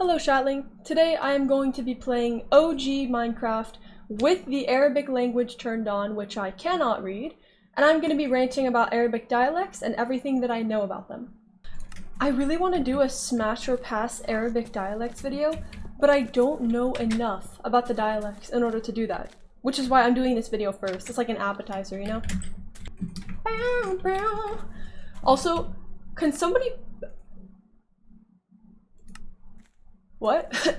Hello Chatling, today I am going to be playing OG Minecraft with the Arabic language turned on, which I cannot read, and I'm going to be ranting about Arabic dialects and everything that I know about them. I really want to do a smash or pass Arabic dialects video, but I don't know enough about the dialects in order to do that, which is why I'm doing this video first. It's like an appetizer, you know? Also, can somebody... What?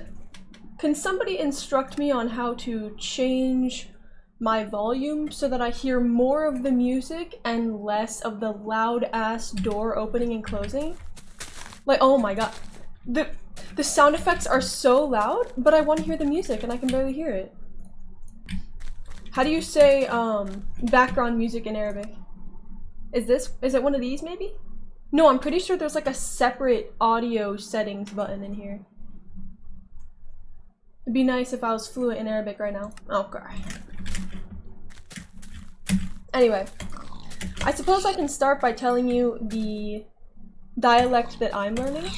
Can somebody instruct me on how to change my volume so that I hear more of the music and less of the loud ass door opening and closing? Like, oh my god. The sound effects are so loud, but I want to hear the music and I can barely hear it. How do you say background music in Arabic? Is it one of these maybe? No, I'm pretty sure there's like a separate audio settings button in here. It'd be nice if I was fluent in Arabic right now. Okay. Anyway, I suppose I can start by telling you the dialect that I'm learning,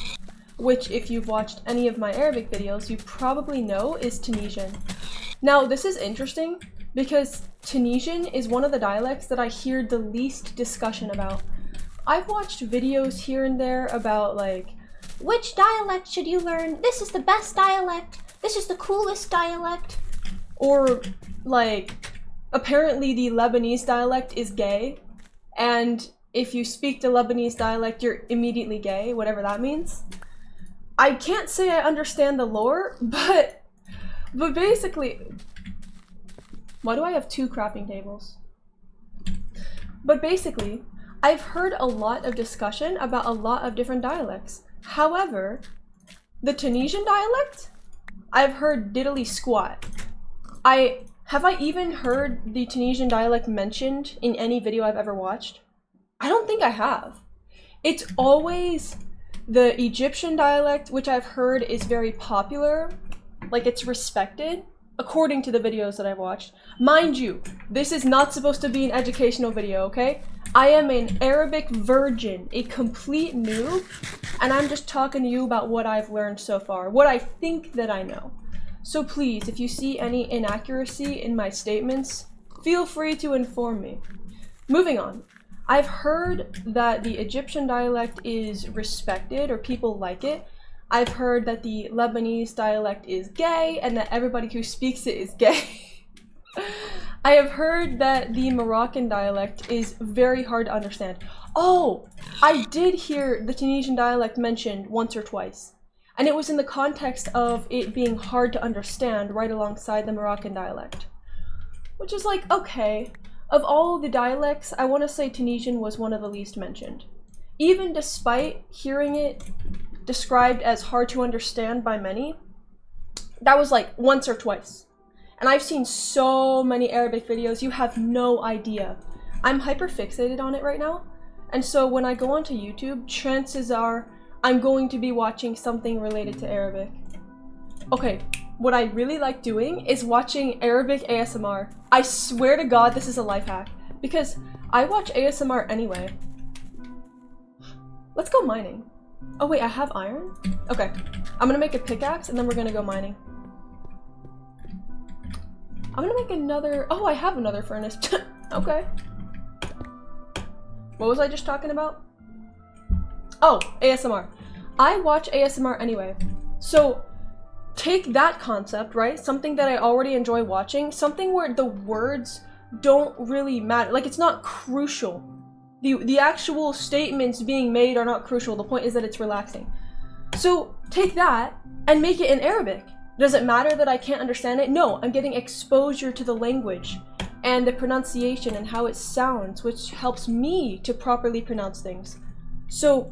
which if you've watched any of my Arabic videos, you probably know is Tunisian. Now, this is interesting because Tunisian is one of the dialects that I hear the least discussion about. I've watched videos here and there about like, which dialect should you learn? This is the best dialect. This is the coolest dialect. Or like, apparently the Lebanese dialect is gay, and if you speak the Lebanese dialect you're immediately gay, whatever that means. I can't say I understand the lore, but basically, why do I have two crafting tables? But basically, I've heard a lot of discussion about a lot of different dialects. However, the Tunisian dialect, I've heard diddly squat. Have I even heard the Tunisian dialect mentioned in any video I've ever watched? I don't think I have. It's always the Egyptian dialect, which I've heard is very popular, like it's respected, according to the videos that I've watched. Mind you, this is not supposed to be an educational video, okay? I am an Arabic virgin, a complete noob, and I'm just talking to you about what I've learned so far, what I think that I know. So please, if you see any inaccuracy in my statements, feel free to inform me. Moving on. I've heard that the Egyptian dialect is respected, or people like it. I've heard that the Lebanese dialect is gay, and that everybody who speaks it is gay. I have heard that the Moroccan dialect is very hard to understand. Oh, I did hear the Tunisian dialect mentioned once or twice. And it was in the context of it being hard to understand right alongside the Moroccan dialect. Which is like, okay, of all the dialects, I want to say Tunisian was one of the least mentioned. Even despite hearing it described as hard to understand by many, that was like once or twice. And I've seen so many Arabic videos, you have no idea. I'm hyper fixated on it right now, and so when I go onto YouTube, chances are I'm going to be watching something related to Arabic. Okay, what I really like doing is watching Arabic ASMR. I swear to God this is a life hack, because I watch ASMR anyway. Let's go mining. Oh wait, I have iron? Okay, I'm gonna make a pickaxe and then we're gonna go mining. I'm gonna make another... Oh, I have another furnace. Okay. What was I just talking about? Oh, ASMR. I watch ASMR anyway. So, take that concept, right? Something that I already enjoy watching. Something where the words don't really matter. Like, it's not crucial. The actual statements being made are not crucial. The point is that it's relaxing. So, take that and make it in Arabic. Does it matter that I can't understand it? No, I'm getting exposure to the language and the pronunciation and how it sounds, which helps me to properly pronounce things. So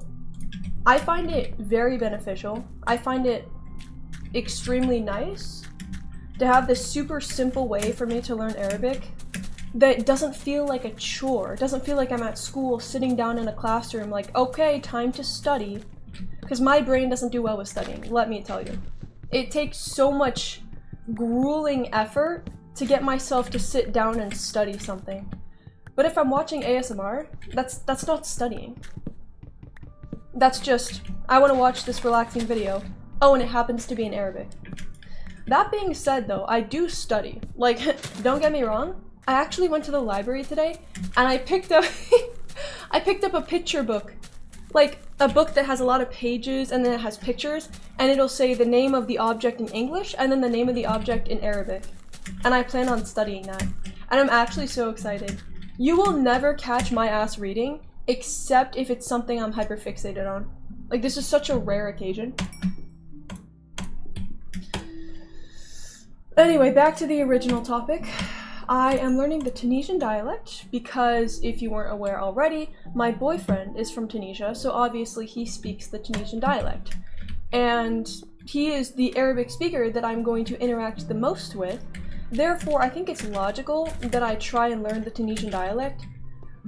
I find it very beneficial. I find it extremely nice to have this super simple way for me to learn Arabic that doesn't feel like a chore. It doesn't feel like I'm at school sitting down in a classroom like, okay, time to study. Because my brain doesn't do well with studying, let me tell you. It takes so much grueling effort to get myself to sit down and study something. But if I'm watching ASMR, that's not studying. That's just, I want to watch this relaxing video. Oh, and it happens to be in Arabic. That being said though, I do study. Like, don't get me wrong, I actually went to the library today and I picked up I picked up a picture book. Like a book that has a lot of pages and then it has pictures and it'll say the name of the object in English and then the name of the object in Arabic. And I plan on studying that. And I'm actually so excited. You will never catch my ass reading except if it's something I'm hyperfixated on. Like, this is such a rare occasion. Anyway, back to the original topic. I am learning the Tunisian dialect because, if you weren't aware already, my boyfriend is from Tunisia, so obviously he speaks the Tunisian dialect. And he is the Arabic speaker that I'm going to interact the most with. Therefore, I think it's logical that I try and learn the Tunisian dialect,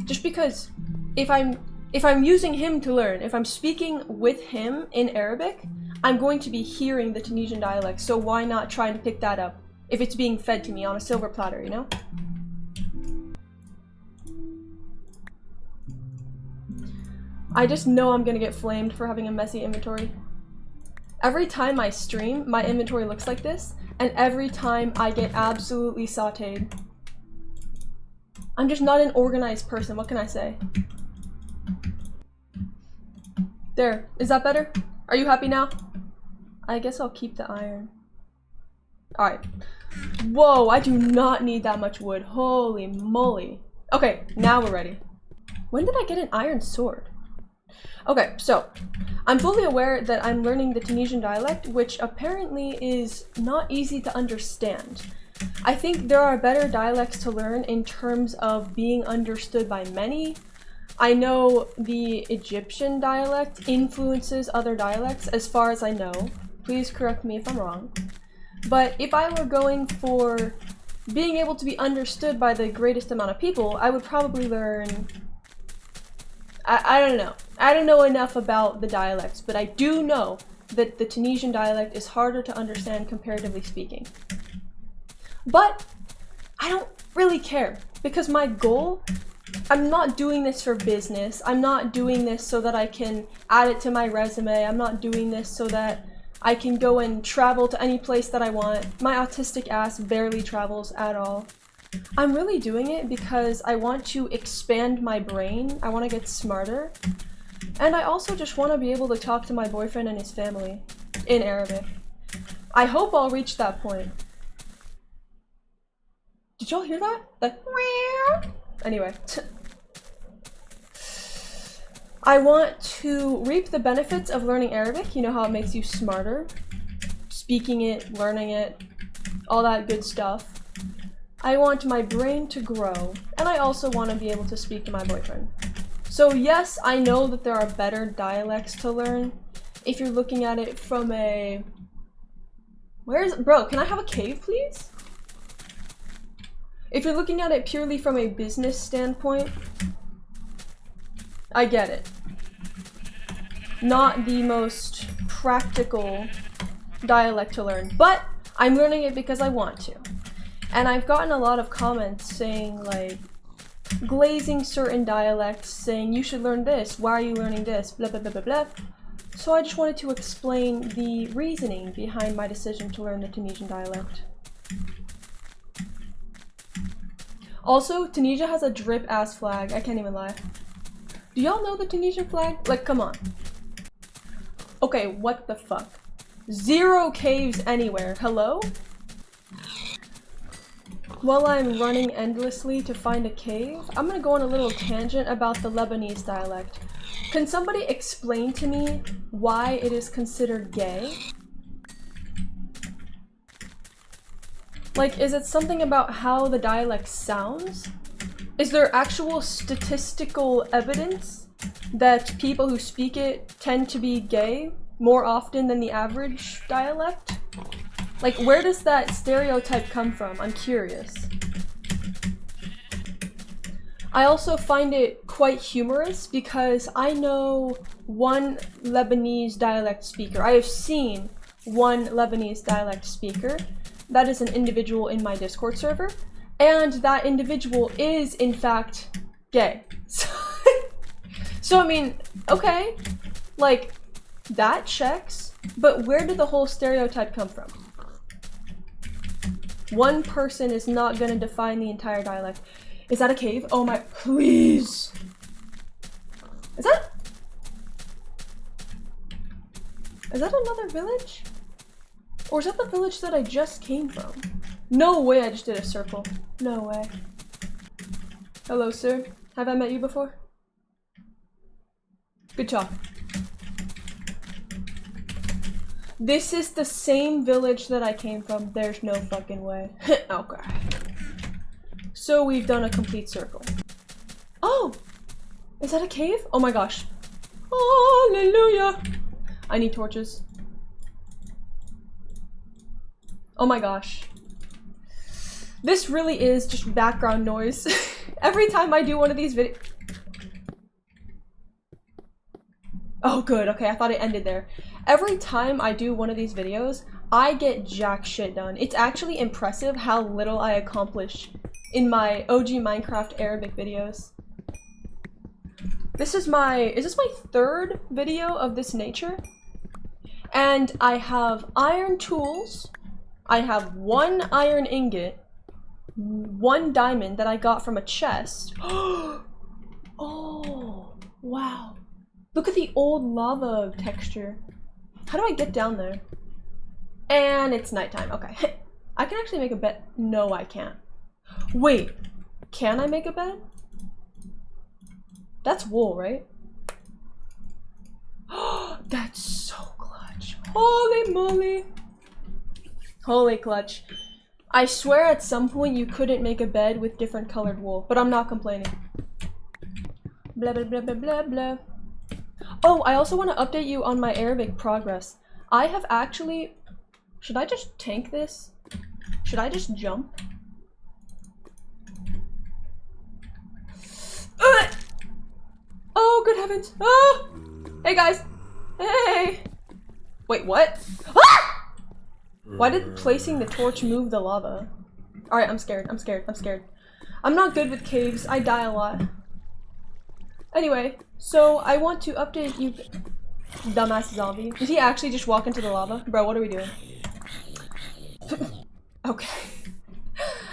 just because if I'm using him to learn, if I'm speaking with him in Arabic, I'm going to be hearing the Tunisian dialect, so why not try and pick that up if it's being fed to me on a silver platter, you know? I just know I'm gonna get flamed for having a messy inventory. Every time I stream, my inventory looks like this, and every time I get absolutely sauteed. I'm just not an organized person, what can I say? There, is that better? Are you happy now? I guess I'll keep the iron. Alright. Whoa, I do not need that much wood. Holy moly. Okay, now we're ready. When did I get an iron sword? Okay, so I'm fully aware that I'm learning the Tunisian dialect, which apparently is not easy to understand. I think there are better dialects to learn in terms of being understood by many. I know the Egyptian dialect influences other dialects, as far as I know. Please correct me if I'm wrong. But if I were going for being able to be understood by the greatest amount of people, I would probably learn... I don't know. I don't know enough about the dialects, but I do know that the Tunisian dialect is harder to understand comparatively speaking. But I don't really care, because my goal, I'm not doing this for business. I'm not doing this so that I can add it to my resume. I'm not doing this so that I can go and travel to any place that I want. My autistic ass barely travels at all. I'm really doing it because I want to expand my brain. I want to get smarter. And I also just want to be able to talk to my boyfriend and his family in Arabic. I hope I'll reach that point. Did y'all hear that? Like, anyway. I want to reap the benefits of learning Arabic. You know how it makes you smarter? Speaking it, learning it, all that good stuff. I want my brain to grow, and I also want to be able to speak to my boyfriend. So yes, I know that there are better dialects to learn. If you're looking at it from a... Bro, can I have a cave, please? If you're looking at it purely from a business standpoint, I get it. Not the most practical dialect to learn, but I'm learning it because I want to. And I've gotten a lot of comments saying, like, glazing certain dialects, saying you should learn this, why are you learning this, blah blah blah blah blah. So I just wanted to explain the reasoning behind my decision to learn the Tunisian dialect. Also, Tunisia has a drip-ass flag, I can't even lie. Do y'all know the Tunisian flag? Like, come on. Okay, what the fuck? 0 caves anywhere, hello? While I'm running endlessly to find a cave, I'm gonna go on a little tangent about the Lebanese dialect. Can somebody explain to me why it is considered gay? Like, is it something about how the dialect sounds? Is there actual statistical evidence that people who speak it tend to be gay more often than the average dialect? Like, where does that stereotype come from? I'm curious. I also find it quite humorous because I know one Lebanese dialect speaker. I have seen one Lebanese dialect speaker. That is an individual in my Discord server. And that individual is, in fact, gay. So I mean, okay. Like, that checks. But where did the whole stereotype come from? One person is not gonna define the entire dialect. Is that a cave? Oh my, please. Is that another village? Or is that the village that I just came from? No way I just did a circle. No way. Hello, sir. Have I met you before? Good talk. This is the same village that I came from. There's no fucking way. Okay. So we've done a complete circle. Oh! Is that a cave? Oh my gosh. Hallelujah! I need torches. Oh my gosh. This really is just background noise. Every time I do one of these videos. Oh good, okay, I thought it ended there. Every time I do one of these videos, I get jack shit done. It's actually impressive how little I accomplish in my OG Minecraft Arabic videos. This is this my third video of this nature? And I have iron tools, I have 1 iron ingot, 1 diamond that I got from a chest. Oh, wow. Look at the old lava texture. How do I get down there? And it's nighttime, okay. I can actually make a bed. No, I can't. Wait, can I make a bed? That's wool, right? That's so clutch. Holy moly. Holy clutch. I swear at some point you couldn't make a bed with different colored wool, but I'm not complaining. Blah, blah, blah, blah, blah, blah. Oh, I also want to update you on my Arabic progress. I have actually... Should I just tank this? Should I just jump? Oh, good heavens. Oh! Hey, guys. Hey. Wait, what? Ah! Why did placing the torch move the lava? Alright, I'm scared. I'm scared. I'm scared. I'm not good with caves. I die a lot. Anyway, so I want to update you. Dumbass zombie. Did he actually just walk into the lava? Bro, what are we doing? Okay.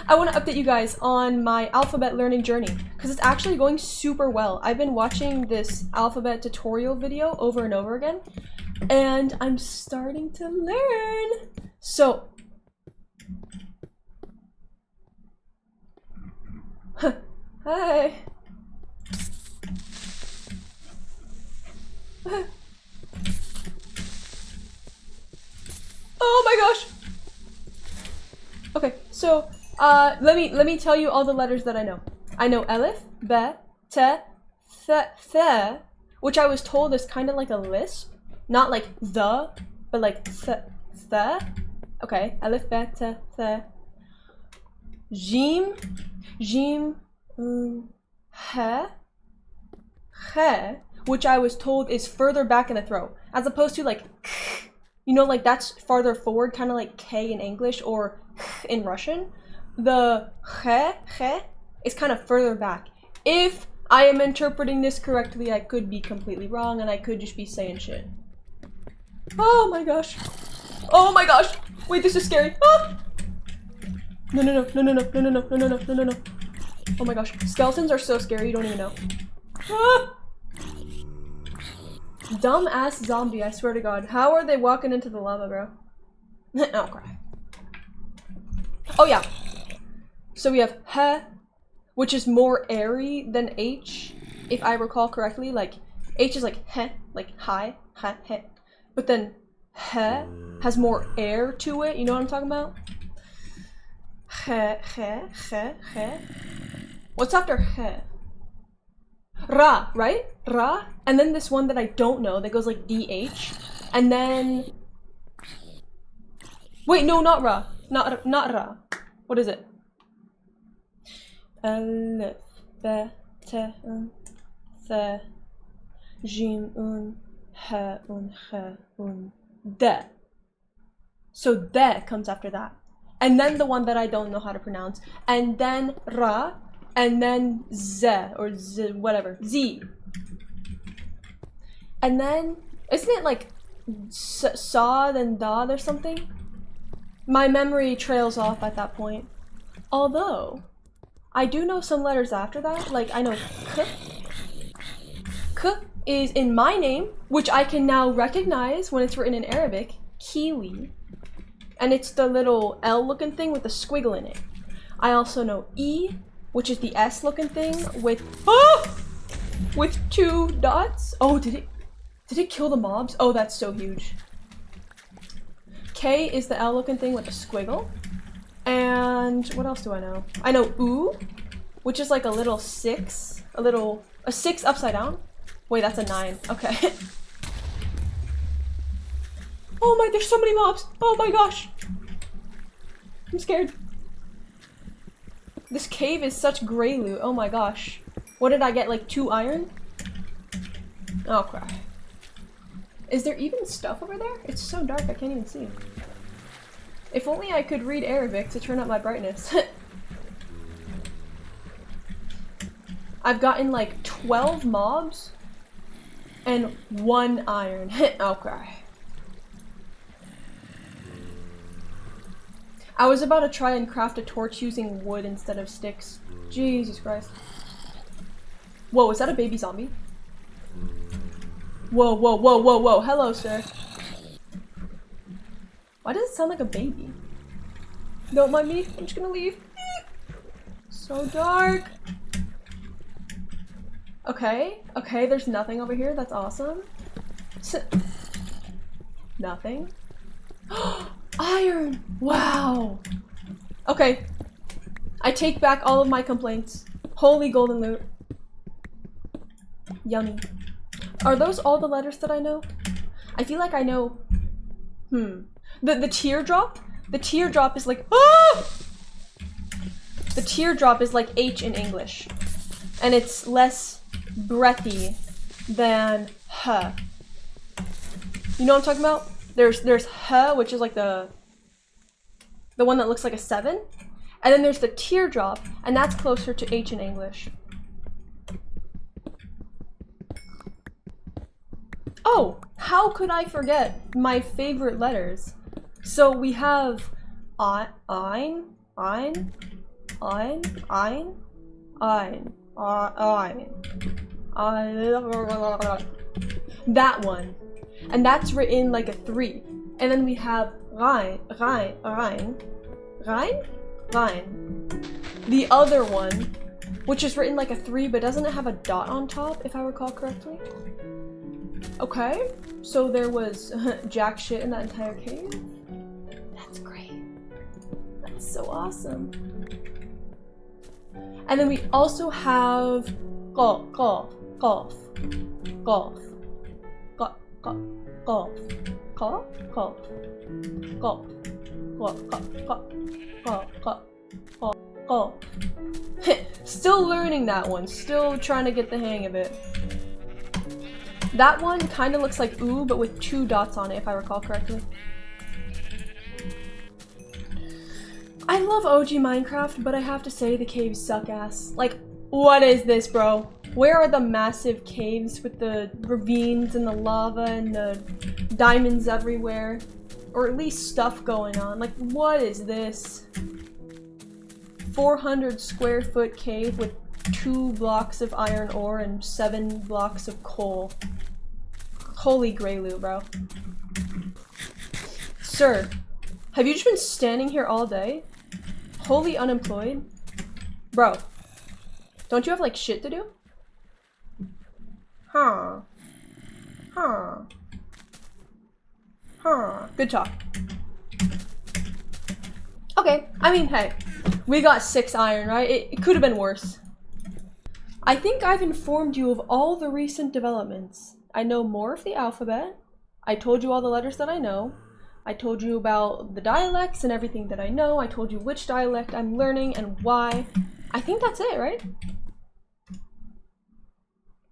I want to update you guys on my alphabet learning journey because it's actually going super well. I've been watching this alphabet tutorial video over and over again and I'm starting to learn. So, hi. Oh my gosh. Okay, so let me tell you all the letters that I know. I know Aleph, Ba, Te, Th, which I was told is kind of like a lisp, not like the, but like th. Okay, Aleph, Ba, Te, Th. Jim, He, which I was told is further back in the throat, as opposed to like, you know, like that's farther forward, kind of like K in English or in Russian. The he is kind of further back. If I am interpreting this correctly, I could be completely wrong and I could just be saying shit. Oh my gosh. Oh my gosh. Wait, this is scary. Ah! No. Oh my gosh. Skeletons are so scary, you don't even know. Ah! Dumbass zombie, I swear to God. How are they walking into the lava, bro? Oh, crap. Oh, yeah. So we have he, which is more airy than H, if I recall correctly. Like, H is like he, like hi, he. But then he has more air to it. You know what I'm talking about? He. What's after he? Ra, right? Ra, and then this one that I don't know that goes like DH, and then wait, no, not Ra, not Ra. What is it? Alif, Ba, Te, Th, Jim, He, De. So De comes after that, and then the one that I don't know how to pronounce, and then Ra. And then Z, or Z, whatever, Z. And then, isn't it like saw then dad or something. My memory trails off at that point. Although, I do know some letters after that, like I know k. K is in my name, which I can now recognize when it's written in Arabic, Keewi. And it's the little L looking thing with a squiggle in it. I also know E, which is the S looking thing with two dots. Oh, did it kill the mobs? Oh, that's so huge. K is the L looking thing with a squiggle. And what else do I know? I know U, which is like a little 6, a 6 upside down. Wait, that's a 9. Okay. Oh my, there's so many mobs. Oh my gosh. I'm scared. This cave is such gray loot. Oh my gosh. What did I get, like 2 iron? Oh crap. Is there even stuff over there? It's so dark I can't even see. If only I could read Arabic to turn up my brightness. I've gotten like 12 mobs and 1 iron. Okay. I was about to try and craft a torch using wood instead of sticks. Jesus Christ. Whoa, is that a baby zombie? Whoa, whoa, whoa, whoa, whoa. Hello, sir. Why does it sound like a baby? Don't mind me. I'm just gonna leave. So dark. Okay, okay, there's nothing over here. That's awesome. Nothing. Iron! Wow! Okay. I take back all of my complaints. Holy golden loot. Yummy. Are those all the letters that I know? I feel like I know... The teardrop? The teardrop is like... Ah! The teardrop is like H in English. And it's less breathy than H. You know what I'm talking about? There's H, which is like the one that looks like a 7. And then there's the teardrop, and that's closer to H in English. Oh, how could I forget my favorite letters? So we have ein. That one. And that's written like a 3. And then we have rein. The other one, which is written like a 3, but doesn't it have a dot on top, if I recall correctly? Okay, so there was jack shit in that entire cave. That's great. That's so awesome. And then we also have golf. Still learning that one, still trying to get the hang of it. That one kind of looks like ooh, but with 2 dots on it, if I recall correctly. I love OG Minecraft, but I have to say the caves suck ass. Like, what is this, bro? Where are the massive caves with the ravines and the lava and the diamonds everywhere? Or at least stuff going on. Like, what is this? 400 square foot cave with 2 blocks of iron ore and 7 blocks of coal. Holy gray loot, bro. Sir, have you just been standing here all day? Wholly unemployed? Bro, don't you have like shit to do? Huh. Good talk. Okay, I mean, hey, we got 6 iron, right? It could have been worse. I think I've informed you of all the recent developments. I know more of the alphabet. I told you all the letters that I know. I told you about the dialects and everything that I know. I told you which dialect I'm learning and why. I think that's it, right?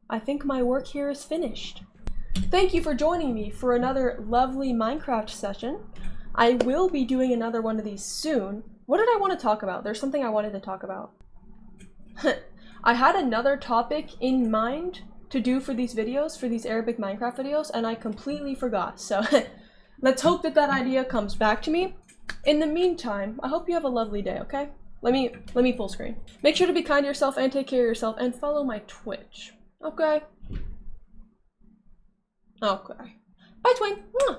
I think my work here is finished. Thank you for joining me for another lovely Minecraft session. I will be doing another one of these soon. What did I want to talk about? There's something I wanted to talk about. I had another topic in mind to do for these videos, for these Arabic Minecraft videos, and I completely forgot. So let's hope that that idea comes back to me. In the meantime, I hope you have a lovely day, okay? Let me full screen. Make sure to be kind to yourself and take care of yourself and follow my Twitch. Okay? Okay. Bye, Twin. Mwah.